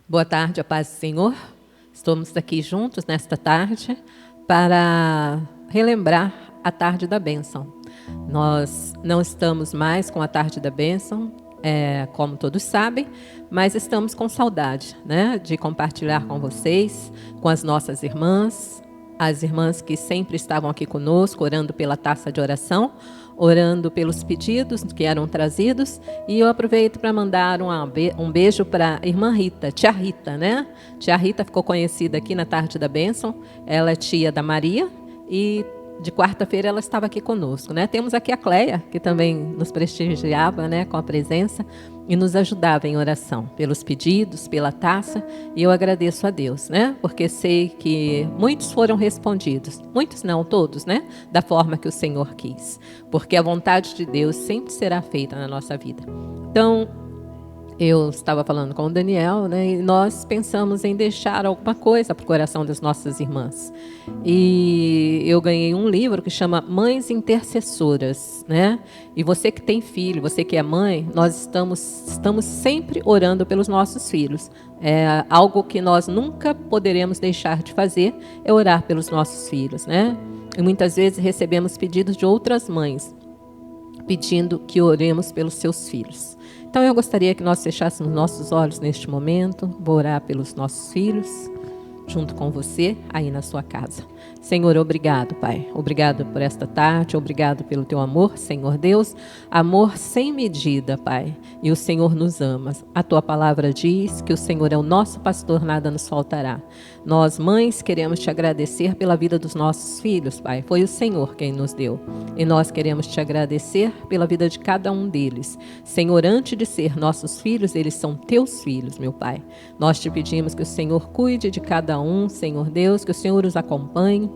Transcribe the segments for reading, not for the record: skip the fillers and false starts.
Boa tarde, a paz do Senhor. Estamos aqui juntos nesta tarde para relembrar a tarde da bênção. Nós não estamos mais com a tarde da bênção, como todos sabem, mas estamos com saudade, né, de compartilhar com vocês, com as nossas irmãs, as irmãs que sempre estavam aqui conosco, orando pela taça de oração, orando pelos pedidos que eram trazidos. E eu aproveito para mandar um beijo para a irmã Rita, tia Rita, né? Tia Rita ficou conhecida aqui na Tarde da Bênção. Ela é tia da Maria e de quarta-feira ela estava aqui conosco, né? Temos aqui a Cleia, que também nos prestigiava, né, com a presença e nos ajudava em oração, pelos pedidos, pela taça. E eu agradeço a Deus, né? Porque sei que muitos foram respondidos. Muitos não, todos, né? Da forma que o Senhor quis. Porque a vontade de Deus sempre será feita na nossa vida. Então, eu estava falando com o Daniel, né, e nós pensamos em deixar alguma coisa para o coração das nossas irmãs. E eu ganhei um livro que chama Mães Intercessoras, né? E você que tem filho, você que é mãe, nós estamos sempre orando pelos nossos filhos. É algo que nós nunca poderemos deixar de fazer, é orar pelos nossos filhos, né? E muitas vezes recebemos pedidos de outras mães, pedindo que oremos pelos seus filhos. Então eu gostaria que nós fechássemos nossos olhos neste momento, vou orar pelos nossos filhos, junto com você, aí na sua casa. Senhor, obrigado, Pai. Obrigado por esta tarde, obrigado pelo teu amor, Senhor Deus. Amor sem medida, Pai. E o Senhor nos ama. A tua palavra diz que o Senhor é o nosso pastor, nada nos faltará. Nós, mães, queremos te agradecer pela vida dos nossos filhos, Pai. Foi o Senhor quem nos deu. E nós queremos te agradecer pela vida de cada um deles. Senhor, antes de ser nossos filhos, eles são teus filhos, meu Pai. Nós te pedimos que o Senhor cuide de cada um, Senhor Deus, que o Senhor os acompanhe,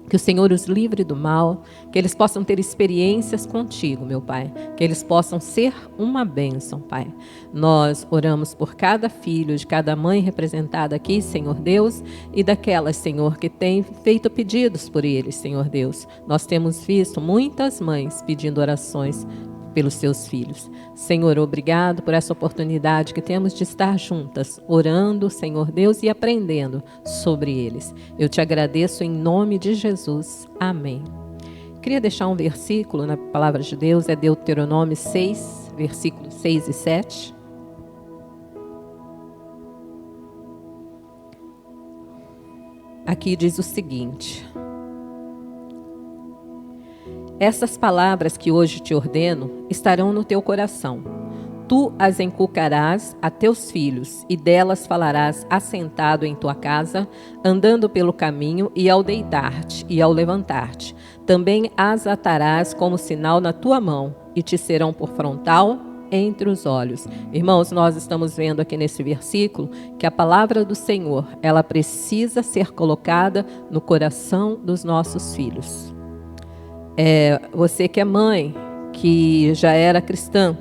que o Senhor os livre do mal, que eles possam ter experiências contigo, meu Pai, que eles possam ser uma bênção, Pai. Nós oramos por cada filho, de cada mãe representada aqui, Senhor Deus, e daquelas, Senhor, que têm feito pedidos por eles, Senhor Deus. Nós temos visto muitas mães pedindo orações pelos seus filhos. Senhor, obrigado por essa oportunidade que temos de estar juntas, orando, Senhor Deus, e aprendendo sobre eles. Eu te agradeço em nome de Jesus. Amém. Queria deixar um versículo na palavra de Deus, é Deuteronômio 6, versículos 6 e 7. Aqui diz o seguinte: essas palavras que hoje te ordeno estarão no teu coração. Tu as inculcarás a teus filhos, e delas falarás assentado em tua casa, andando pelo caminho, e ao deitar-te e ao levantar-te. Também as atarás como sinal na tua mão, e te serão por frontal entre os olhos. Irmãos, nós estamos vendo aqui nesse versículo que a palavra do Senhor, ela precisa ser colocada no coração dos nossos filhos. Você que é mãe, que já era cristã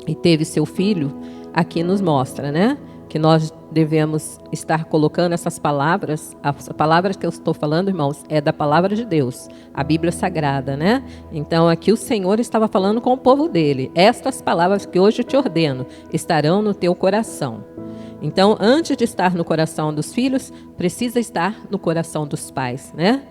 e teve seu filho, aqui nos mostra, né? Que nós devemos estar colocando essas palavras, as palavras que eu estou falando, irmãos, é da palavra de Deus, a Bíblia Sagrada, né? Então aqui o Senhor estava falando com o povo dele. Estas palavras que hoje eu te ordeno estarão no teu coração. Então, antes de estar no coração dos filhos, precisa estar no coração dos pais, né?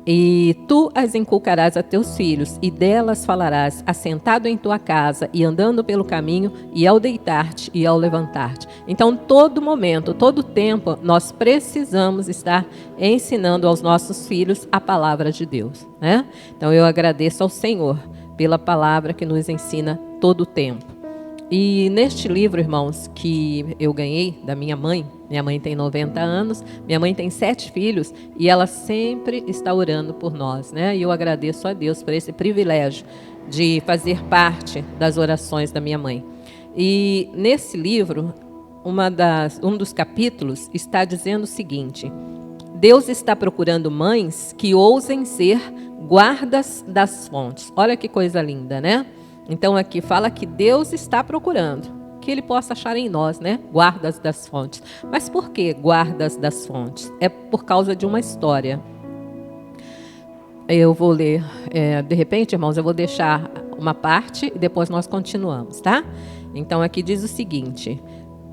E tu as inculcarás a teus filhos, e delas falarás assentado em tua casa, e andando pelo caminho, e ao deitar-te e ao levantar-te. Então, todo momento, todo tempo, nós precisamos estar ensinando aos nossos filhos a palavra de Deus, né? Então, eu agradeço ao Senhor pela palavra que nos ensina todo o tempo. E neste livro, irmãos, que eu ganhei da minha mãe tem 90 anos, minha mãe tem 7 filhos, e ela sempre está orando por nós, né? E eu agradeço a Deus por esse privilégio de fazer parte das orações da minha mãe. E nesse livro, um dos capítulos está dizendo o seguinte: Deus está procurando mães que ousem ser guardas das fontes. Olha que coisa linda, né? Então aqui fala que Deus está procurando, que Ele possa achar em nós, né? Guardas das fontes. Mas por que guardas das fontes? É por causa de uma história. Eu vou ler, de repente, irmãos, eu vou deixar uma parte e depois nós continuamos, tá? Então aqui diz o seguinte: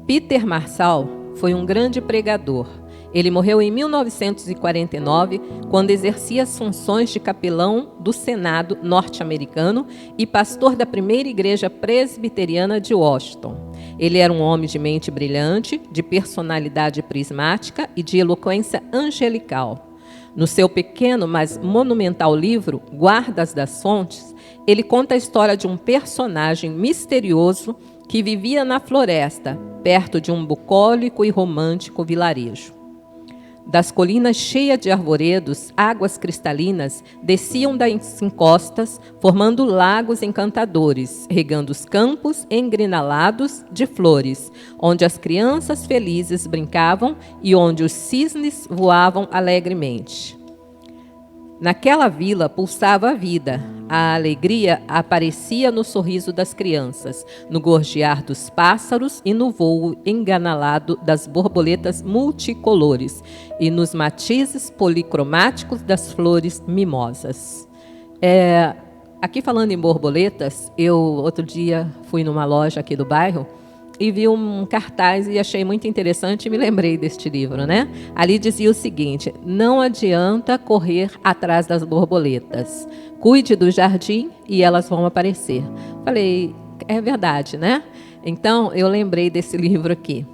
Peter Marçal foi um grande pregador. Ele morreu em 1949, quando exercia as funções de capelão do Senado norte-americano e pastor da primeira igreja presbiteriana de Washington. Ele era um homem de mente brilhante, de personalidade prismática e de eloquência angelical. No seu pequeno, mas monumental livro, Guardas das Fontes, ele conta a história de um personagem misterioso que vivia na floresta, perto de um bucólico e romântico vilarejo. Das colinas cheias de arvoredos, águas cristalinas desciam das encostas, formando lagos encantadores, regando os campos engrinalados de flores, onde as crianças felizes brincavam e onde os cisnes voavam alegremente. Naquela vila pulsava a vida. A alegria aparecia no sorriso das crianças, no gorjear dos pássaros e no voo enganalado das borboletas multicolores e nos matizes policromáticos das flores mimosas. Aqui falando em borboletas, eu outro dia fui numa loja aqui do bairro e vi um cartaz e achei muito interessante e me lembrei deste livro, né? Ali dizia o seguinte: não adianta correr atrás das borboletas. Cuide do jardim e elas vão aparecer. Falei, é verdade, né? Então, eu lembrei desse livro aqui.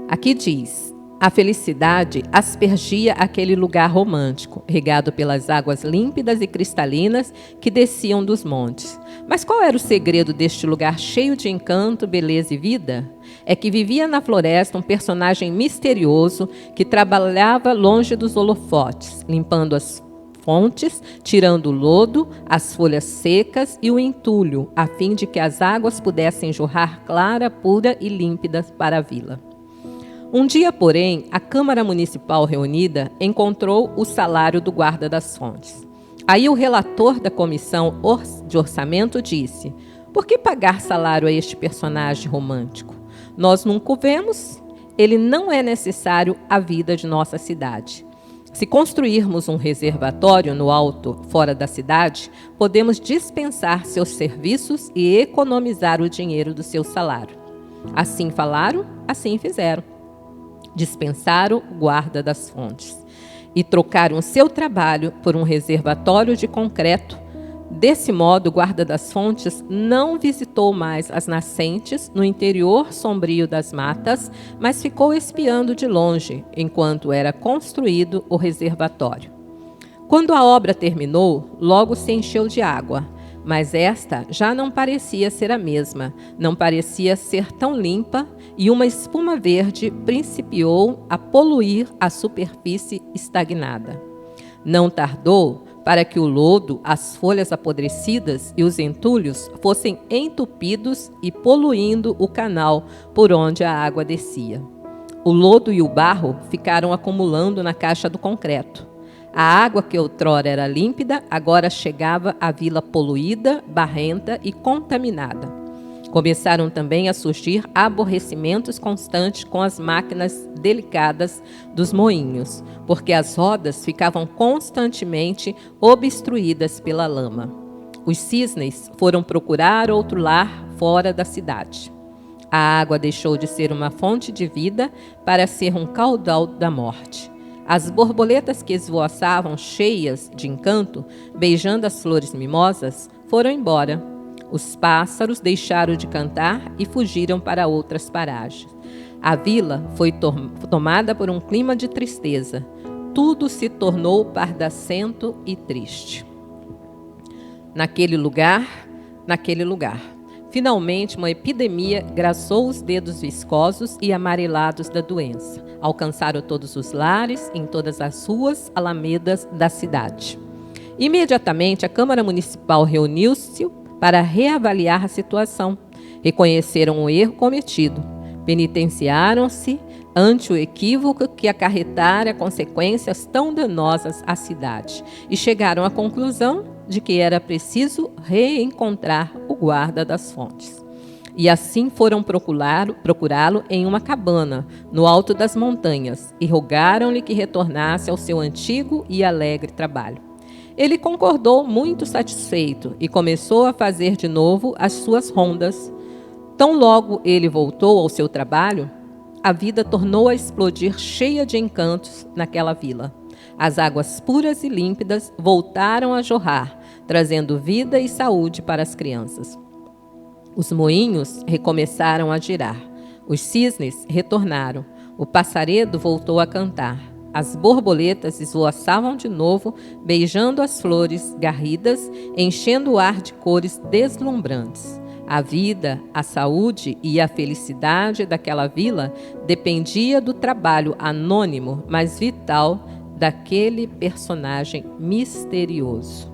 Aqui diz: a felicidade aspergia aquele lugar romântico, regado pelas águas límpidas e cristalinas que desciam dos montes. Mas qual era o segredo deste lugar cheio de encanto, beleza e vida? É que vivia na floresta um personagem misterioso que trabalhava longe dos holofotes, limpando as fontes, tirando o lodo, as folhas secas e o entulho, a fim de que as águas pudessem jorrar clara, pura e límpida para a vila. Um dia, porém, a Câmara Municipal reunida encontrou o salário do guarda das fontes. Aí o relator da comissão de orçamento disse: por que pagar salário a este personagem romântico? Nós nunca o vemos, ele não é necessário à vida de nossa cidade. Se construirmos um reservatório no alto, fora da cidade, podemos dispensar seus serviços e economizar o dinheiro do seu salário. Assim falaram, assim fizeram. Dispensaram o guarda das fontes e trocaram seu trabalho por um reservatório de concreto. Desse modo, o guarda das fontes não visitou mais as nascentes no interior sombrio das matas, mas ficou espiando de longe, enquanto era construído o reservatório. Quando a obra terminou, logo se encheu de água, mas esta já não parecia ser a mesma, não parecia ser tão limpa, e uma espuma verde principiou a poluir a superfície estagnada. Não tardou para que o lodo, as folhas apodrecidas e os entulhos fossem entupidos e poluindo o canal por onde a água descia. O lodo e o barro ficaram acumulando na caixa do concreto. A água que outrora era límpida, agora chegava à vila poluída, barrenta e contaminada. Começaram também a surgir aborrecimentos constantes com as máquinas delicadas dos moinhos, porque as rodas ficavam constantemente obstruídas pela lama. Os cisnes foram procurar outro lar fora da cidade. A água deixou de ser uma fonte de vida para ser um caudal da morte. As borboletas que esvoaçavam cheias de encanto, beijando as flores mimosas, foram embora. Os pássaros deixaram de cantar e fugiram para outras paragens. A vila foi tomada por um clima de tristeza. Tudo se tornou pardacento e triste. Naquele lugar, finalmente uma epidemia graçou os dedos viscosos e amarelados da doença. Alcançaram todos os lares, em todas as ruas, alamedas da cidade. Imediatamente, a Câmara Municipal reuniu-se para reavaliar a situação. Reconheceram o erro cometido, penitenciaram-se ante o equívoco que acarretara consequências tão danosas à cidade e chegaram à conclusão de que era preciso reencontrar o guarda das fontes. E assim foram procurá-lo em uma cabana, no alto das montanhas, e rogaram-lhe que retornasse ao seu antigo e alegre trabalho. Ele concordou muito satisfeito e começou a fazer de novo as suas rondas. Tão logo ele voltou ao seu trabalho, a vida tornou a explodir cheia de encantos naquela vila. As águas puras e límpidas voltaram a jorrar, trazendo vida e saúde para as crianças. Os moinhos recomeçaram a girar. Os cisnes retornaram. O passaredo voltou a cantar. As borboletas esvoaçavam de novo, beijando as flores garridas, enchendo o ar de cores deslumbrantes. A vida, a saúde e a felicidade daquela vila dependia do trabalho anônimo, mas vital, daquele personagem misterioso.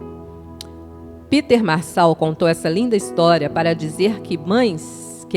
Peter Marçal contou essa linda história para dizer que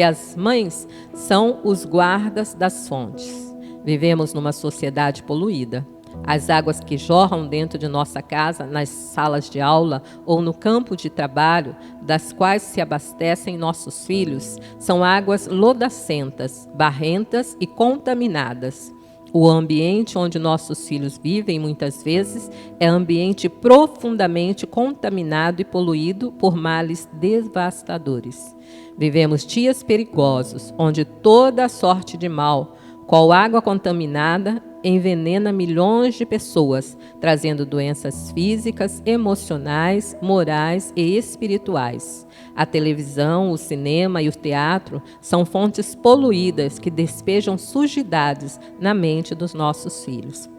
as mães são os guardas das fontes. Vivemos numa sociedade poluída. As águas que jorram dentro de nossa casa, nas salas de aula ou no campo de trabalho, das quais se abastecem nossos filhos, são águas lodacentas, barrentas e contaminadas. O ambiente onde nossos filhos vivem, muitas vezes, é ambiente profundamente contaminado e poluído por males devastadores. Vivemos dias perigosos, onde toda sorte de mal, qual água contaminada, envenena milhões de pessoas, trazendo doenças físicas, emocionais, morais e espirituais. A televisão, o cinema e o teatro são fontes poluídas que despejam sujidades na mente dos nossos filhos.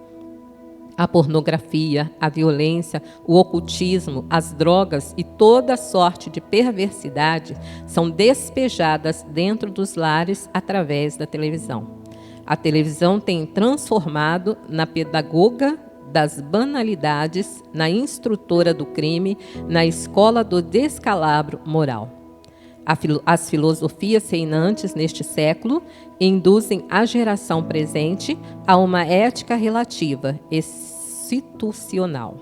A pornografia, a violência, o ocultismo, as drogas e toda sorte de perversidade são despejadas dentro dos lares através da televisão. A televisão tem transformado na pedagoga das banalidades, na instrutora do crime, na escola do descalabro moral. As filosofias reinantes neste século induzem a geração presente a uma ética relativa, institucional.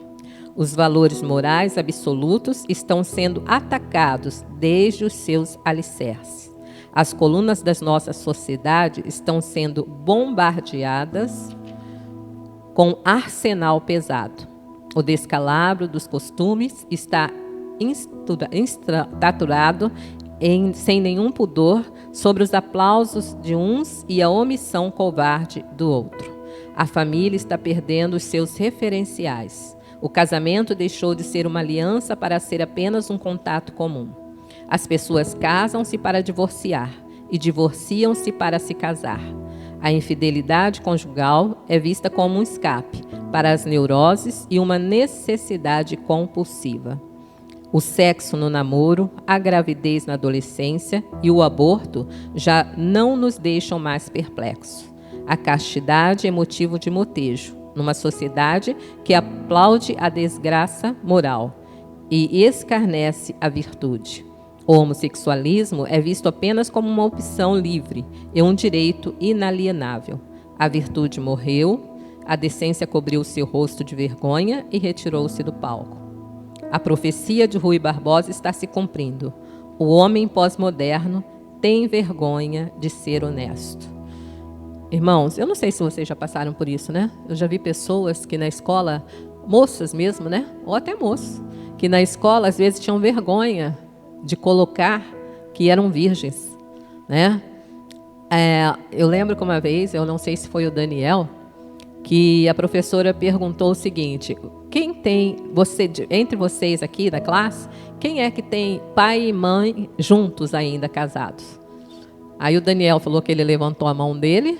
Os valores morais absolutos estão sendo atacados desde os seus alicerces. As colunas da nossa sociedade estão sendo bombardeadas com arsenal pesado. O descalabro dos costumes está instaurado sem nenhum pudor sobre os aplausos de uns e a omissão covarde do outro. A família está perdendo os seus referenciais. O casamento deixou de ser uma aliança para ser apenas um contato comum. As pessoas casam-se para divorciar e divorciam-se para se casar. A infidelidade conjugal é vista como um escape para as neuroses e uma necessidade compulsiva. O sexo no namoro, a gravidez na adolescência e o aborto já não nos deixam mais perplexos. A castidade é motivo de motejo, numa sociedade que aplaude a desgraça moral e escarnece a virtude. O homossexualismo é visto apenas como uma opção livre e um direito inalienável. A virtude morreu, a decência cobriu seu rosto de vergonha e retirou-se do palco. A profecia de Rui Barbosa está se cumprindo. O homem pós-moderno tem vergonha de ser honesto. Irmãos, eu não sei se vocês já passaram por isso, né? Eu já vi pessoas que na escola, moças mesmo, né? Ou até moços, que na escola às vezes tinham vergonha de colocar que eram virgens, né? Eu lembro que uma vez, eu não sei se foi o Daniel, que a professora perguntou o seguinte: quem tem, entre vocês aqui da classe, quem é que tem pai e mãe juntos ainda casados? Aí o Daniel falou que ele levantou a mão dele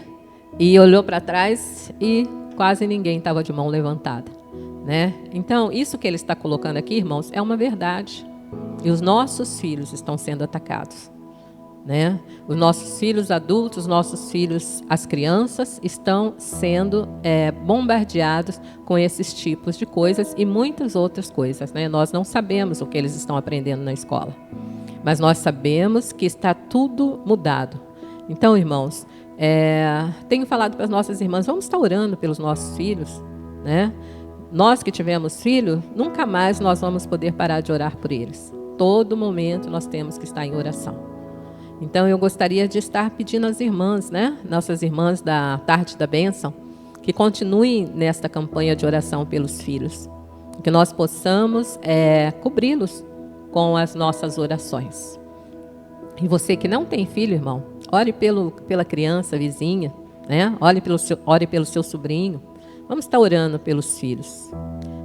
e olhou para trás e quase ninguém estava de mão levantada, né? Então, isso que ele está colocando aqui, irmãos, é uma verdade. E os nossos filhos estão sendo atacados, né? Os nossos filhos adultos, nossos filhos, as crianças, estão sendo bombardeados com esses tipos de coisas e muitas outras coisas, né? Nós não sabemos o que eles estão aprendendo na escola, mas nós sabemos que está tudo mudado. Então, irmãos, tenho falado para as nossas irmãs, vamos estar orando pelos nossos filhos, né? Nós que tivemos filho, nunca mais nós vamos poder parar de orar por eles. Todo momento nós temos que estar em oração. Então eu gostaria de estar pedindo às irmãs, né? Nossas irmãs da Tarde da Bênção, que continuem nesta campanha de oração pelos filhos. Que nós possamos cobri-los com as nossas orações. E você que não tem filho, irmão, ore pela criança, vizinha, né? Ore pelo seu sobrinho. Vamos estar orando pelos filhos.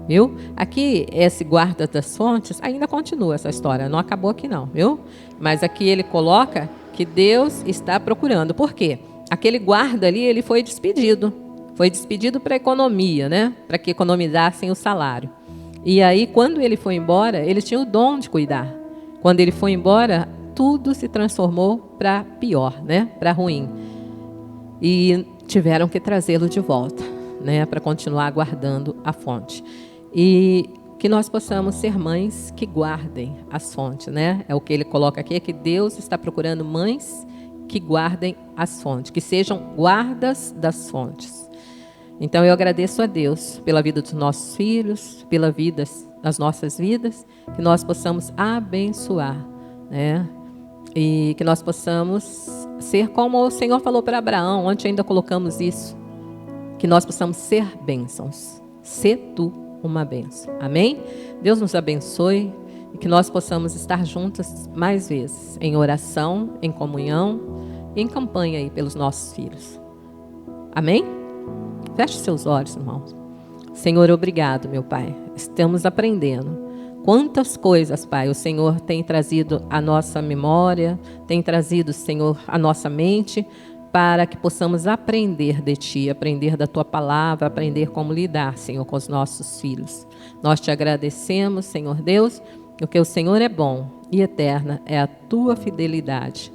Viu? Aqui, esse guarda das fontes, ainda continua essa história, não acabou aqui não, viu? Mas aqui ele coloca que Deus está procurando. Por quê? Aquele guarda ali, ele foi despedido. Foi despedido para a economia, né? Para que economizassem o salário. E aí, quando ele foi embora, ele tinha o dom de cuidar. Quando ele foi embora, tudo se transformou para pior, né? Para ruim. E tiveram que trazê-lo de volta, né? Para continuar guardando a fonte. E que nós possamos ser mães que guardem as fontes, né? É o que ele coloca aqui, é que Deus está procurando mães que guardem as fontes, que sejam guardas das fontes. Então eu agradeço a Deus pela vida dos nossos filhos, pela vida das nossas vidas, que nós possamos abençoar, né? E que nós possamos ser como o Senhor falou para Abraão, ontem ainda colocamos isso, que nós possamos ser bênçãos. Ser tu uma bênção. Amém? Deus nos abençoe e que nós possamos estar juntas mais vezes, em oração, em comunhão, em campanha aí pelos nossos filhos. Amém? Feche seus olhos, irmãos. Senhor, obrigado, meu Pai. Estamos aprendendo. Quantas coisas, Pai, o Senhor tem trazido à nossa memória, tem trazido, Senhor, à nossa mente, para que possamos aprender de Ti, aprender da Tua palavra, aprender como lidar, Senhor, com os nossos filhos. Nós te agradecemos, Senhor Deus, porque o Senhor é bom e eterna é a Tua fidelidade.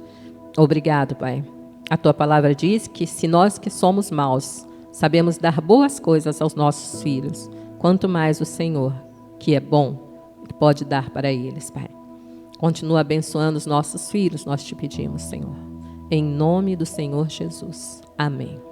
Obrigado, Pai. A Tua palavra diz que se nós que somos maus sabemos dar boas coisas aos nossos filhos, quanto mais o Senhor, que é bom, que pode dar para eles, Pai. Continua abençoando os nossos filhos, nós te pedimos, Senhor. Em nome do Senhor Jesus. Amém.